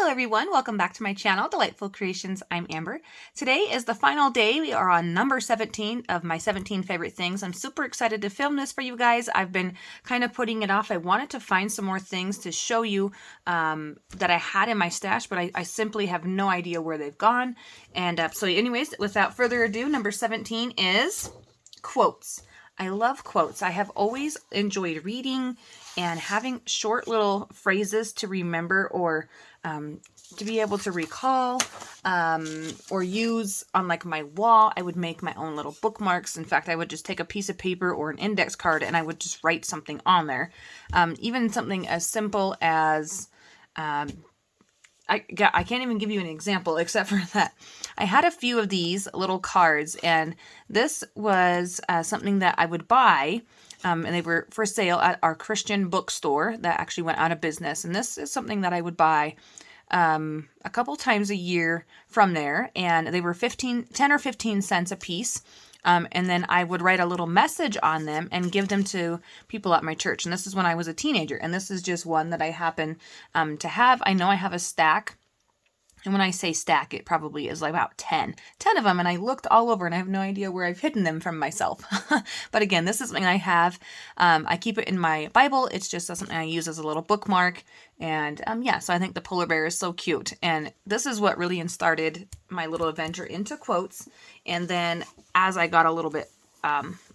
everyone, welcome back to my channel, Delightful Creations. I'm Amber. Today is the final day. We are on number 17 of my 17 favorite things. I'm super excited to film this for you guys. I've been kind of putting it off. I wanted to find some more things to show you that I had in my stash, but I simply have no idea where they've gone. And so anyways, without further ado, number 17 is quotes. I love quotes. I have always enjoyed reading and having short little phrases to remember or to be able to recall or use on like my wall. I would make my own little bookmarks. In fact, I would just take a piece of paper or an index card and I would just write something on there. Even something as simple as I can't even give you an example except for that I had a few of these little cards, and this was something that I would buy, and they were for sale at our Christian bookstore that actually went out of business. And this is something that I would buy a couple times a year from there, and they were 10 or 15 cents a piece. And then I would write a little message on them and give them to people at my church. And this is when I was a teenager. And this is just one that I happen to have. I know I have a stack. And when I say stack, it probably is like about 10 of them. And I looked all over and I have no idea where I've hidden them from myself. But again, this is something I have. I keep it in my Bible. It's just something I use as a little bookmark. And yeah, so I think the polar bear is so cute. And this is what really started my little adventure into quotes. And then as I got a little bit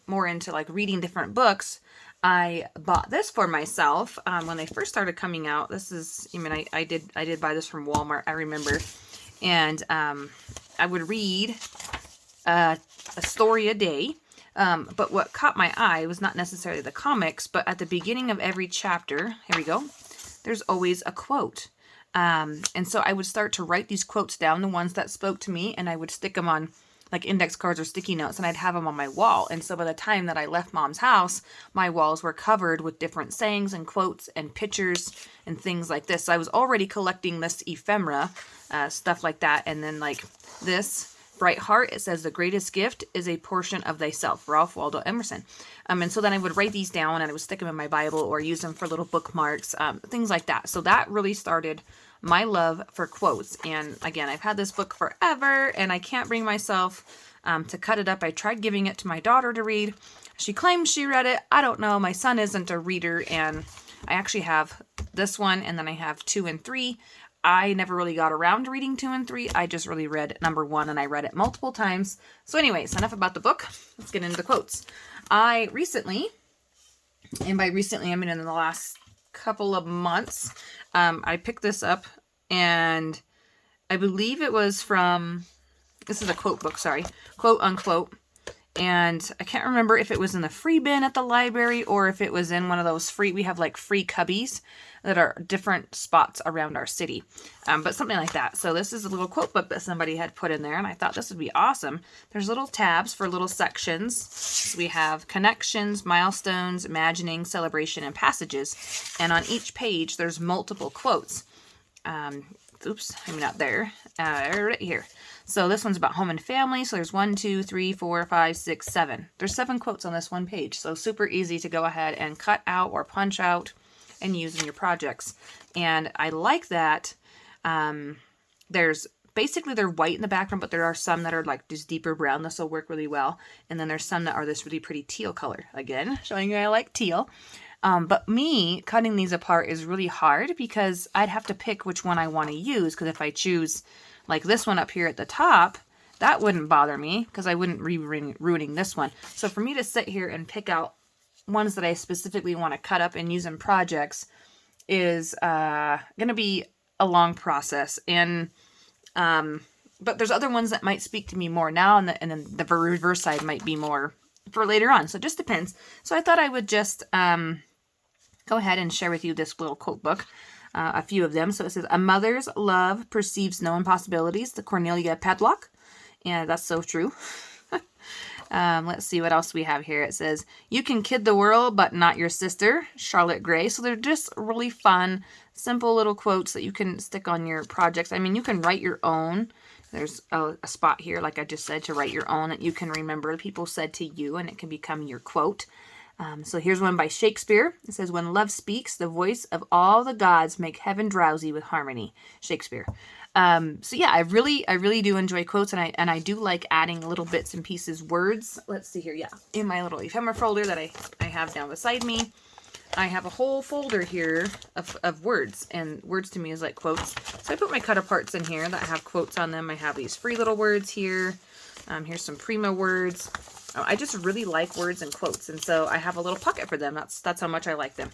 more into like reading different books, I bought this for myself when they first started coming out. This is, I did buy this from Walmart, I remember. And I would read a story a day. But what caught my eye was not necessarily the comics, but at the beginning of every chapter, here we go, there's always a quote. And so I would start to write these quotes down, the ones that spoke to me, and I would stick them on like index cards or sticky notes, and I'd have them on my wall. And so by the time that I left Mom's house, my walls were covered with different sayings and quotes and pictures and things like this. So I was already collecting this ephemera, stuff like that. And then like this bright heart, it says the greatest gift is a portion of thyself, Ralph Waldo Emerson. And so then I would write these down and I would stick them in my Bible or use them for little bookmarks, things like that. So that really started my love for quotes. And again, I've had this book forever and I can't bring myself to cut it up. I tried giving it to my daughter to read. She claims she read it. I don't know. My son isn't a reader, and I actually have this one, and then I have 2 and 3. I never really got around to reading 2 and 3. I just really read number 1, and I read it multiple times. So anyways, enough about the book. Let's get into the quotes. I recently, and by recently I mean in the last couple of months, I picked this up, and I believe it was from, this is a quote book, sorry, quote unquote, and I can't remember if it was in the free bin at the library or if it was in one of those free, we have like free cubbies that are different spots around our city, but something like that. So this is a little quote book that somebody had put in there, and I thought this would be awesome. There's little tabs for little sections. So we have connections, milestones, imagining, celebration, and passages. And on each page, there's multiple quotes. Oops, maybe not there. Right here. So this one's about home and family. So there's 1, 2, 3, 4, 5, 6, 7. There's 7 quotes on this one page. So super easy to go ahead and cut out or punch out and use in your projects. And I like that. There's basically, they're white in the background, but there are some that are like this deeper brown. This will work really well. And then there's some that are this really pretty teal color. Again, showing you I like teal. But me cutting these apart is really hard because I'd have to pick which one I want to use. Because if I choose like this one up here at the top, that wouldn't bother me because I wouldn't be ruining this one. So for me to sit here and pick out ones that I specifically want to cut up and use in projects is going to be a long process. And but there's other ones that might speak to me more now, and then the reverse side might be more for later on. So it just depends. So I thought I would just go ahead and share with you this little quote book, a few of them. So it says, "A mother's love perceives no impossibilities," the Cornelia Padlock. And that's so true. Let's see what else we have here. It says, "You can kid the world, but not your sister," Charlotte Gray. So they're just really fun, simple little quotes that you can stick on your projects. I mean, you can write your own. There's a spot here, like I just said, to write your own that you can remember people said to you, and it can become your quote. So here's one by Shakespeare. It says, when love speaks, the voice of all the gods make heaven drowsy with harmony. Shakespeare. So yeah, I really do enjoy quotes, and I do like adding little bits and pieces, words. Let's see here. Yeah, in my little ephemera folder that I have down beside me, I have a whole folder here of words, and words to me is like quotes. So I put my cut aparts in here that have quotes on them. I have these free little words here. Here's some primo words. I just really like words and quotes, and so I have a little pocket for them. That's how much I like them.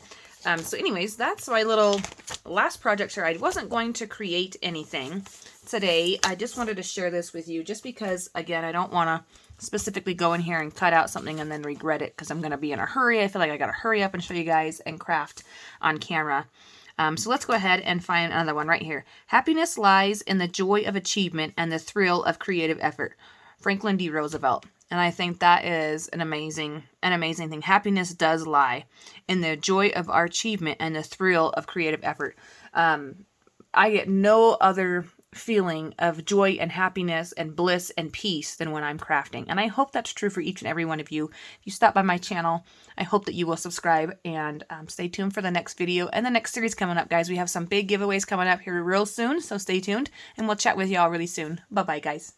So anyways, that's my little last project here. I wasn't going to create anything today. I just wanted to share this with you just because, again, I don't want to specifically go in here and cut out something and then regret it because I'm going to be in a hurry. I feel like I got to hurry up and show you guys and craft on camera. So let's go ahead and find another one right here. Happiness lies in the joy of achievement and the thrill of creative effort. Franklin D. Roosevelt. And I think that is an amazing thing. Happiness does lie in the joy of our achievement and the thrill of creative effort. I get no other feeling of joy and happiness and bliss and peace than when I'm crafting. And I hope that's true for each and every one of you. If you stop by my channel, I hope that you will subscribe and stay tuned for the next video and the next series coming up, guys. We have some big giveaways coming up here real soon, so stay tuned, and we'll chat with y'all really soon. Bye-bye, guys.